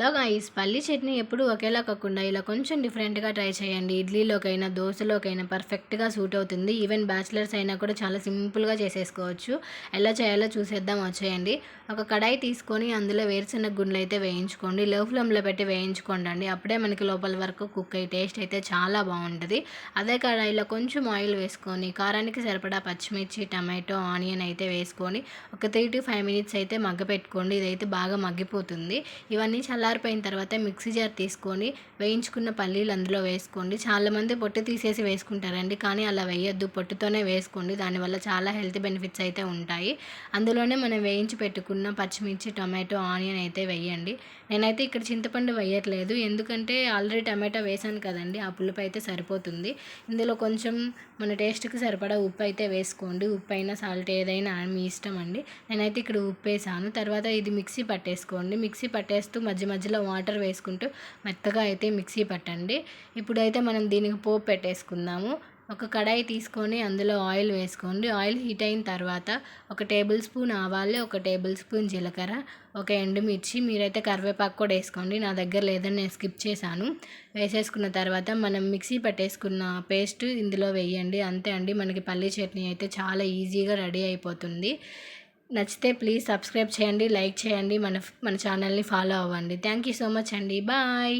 Hello guys, పల్లి చట్నీ ఎప్పుడు ఒకేలా కాకుండా ఇలా కొంచెం డిఫరెంట్గా ట్రై చేయండి. ఇడ్లీలోకైనా దోశలోకైనా పర్ఫెక్ట్గా సూట్ అవుతుంది. ఈవెన్ బ్యాచిలర్స్ అయినా కూడా చాలా సింపుల్గా చేసేసుకోవచ్చు. ఎలా చేయాలో చూసేద్దాం వచ్చేయండి. ఒక కడాయి తీసుకొని అందులో వేరుశనగ గుండ్లు అయితే వేయించుకోండి. లో ఫ్లేమ్లో పెట్టి వేయించుకోండి అండి. అప్పుడే మనకి లోపల వరకు కుక్ అయ్యి టేస్ట్ అయితే చాలా బాగుంటుంది. అదే కడాయిలో కొంచెం ఆయిల్ వేసుకొని కారానికి సరిపడా పచ్చిమిర్చి, టమాటో, ఆనియన్ అయితే వేసుకొని ఒక 3 to 5 minutes అయితే మగ్గపెట్టుకోండి. ఇదైతే బాగా మగ్గిపోతుంది. ఇవన్నీ చల్లారిపోయిన తర్వాత మిక్సీ జార్ తీసుకొని వేయించుకున్న పల్లీలు అందులో వేసుకోండి. చాలామంది పొట్టు తీసేసి వేసుకుంటారండి, కానీ అలా వేయొద్దు, పొట్టుతోనే వేసుకోండి. దానివల్ల చాలా హెల్త్ బెనిఫిట్స్ అయితే ఉంటాయి. అందులోనే మనం వేయించి పెట్టుకున్న పచ్చిమిర్చి, టమాటో, ఆనియన్ అయితే వేయండి. నేనైతే ఇక్కడ చింతపండు వేయట్లేదు, ఎందుకంటే ఆల్రెడీ టమాటో వేసాను కదండి, ఆ పులుపు అయితే సరిపోతుంది. ఇందులో కొంచెం మన టేస్ట్కి సరిపడా ఉప్పు అయితే వేసుకోండి. ఉప్పు అయినా సాల్ట్ ఏదైనా మీ ఇష్టం అండి. నేనైతే ఇక్కడ ఉప్పు వేసాను. తర్వాత ఇది మిక్సీ పట్టేసుకోండి. మిక్సీ పట్టేస్తూ మధ్య మధ్యలో వాటర్ వేసుకుంటూ మెత్తగా అయితే మిక్సీ పట్టండి. ఇప్పుడైతే మనం దీనికి పోపు పెట్టేసుకుందాము. ఒక కడాయి తీసుకొని అందులో ఆయిల్ వేసుకోండి. ఆయిల్ హీట్ అయిన తర్వాత 1 టేబుల్ స్పూన్ ఆవాలు, 1 టేబుల్ స్పూన్ జీలకర్ర, 1 ఎండుమిర్చి, మీరైతే కరివేపాకు కూడా వేసుకోండి. నా దగ్గర లేదని నేను స్కిప్ చేశాను. వేసేసుకున్న తర్వాత మనం మిక్సీ పట్టేసుకున్న పేస్ట్ ఇందులో వేయండి. అంతే అండి, మనకి పల్లీ చట్నీ అయితే చాలా ఈజీగా రెడీ అయిపోతుంది. నచ్చితే ప్లీజ్ సబ్స్క్రైబ్ చేయండి, లైక్ చేయండి, మన ఛానల్ని ఫాలో అవ్వండి. థ్యాంక్ యూ సో మచ్ అండి. బాయ్.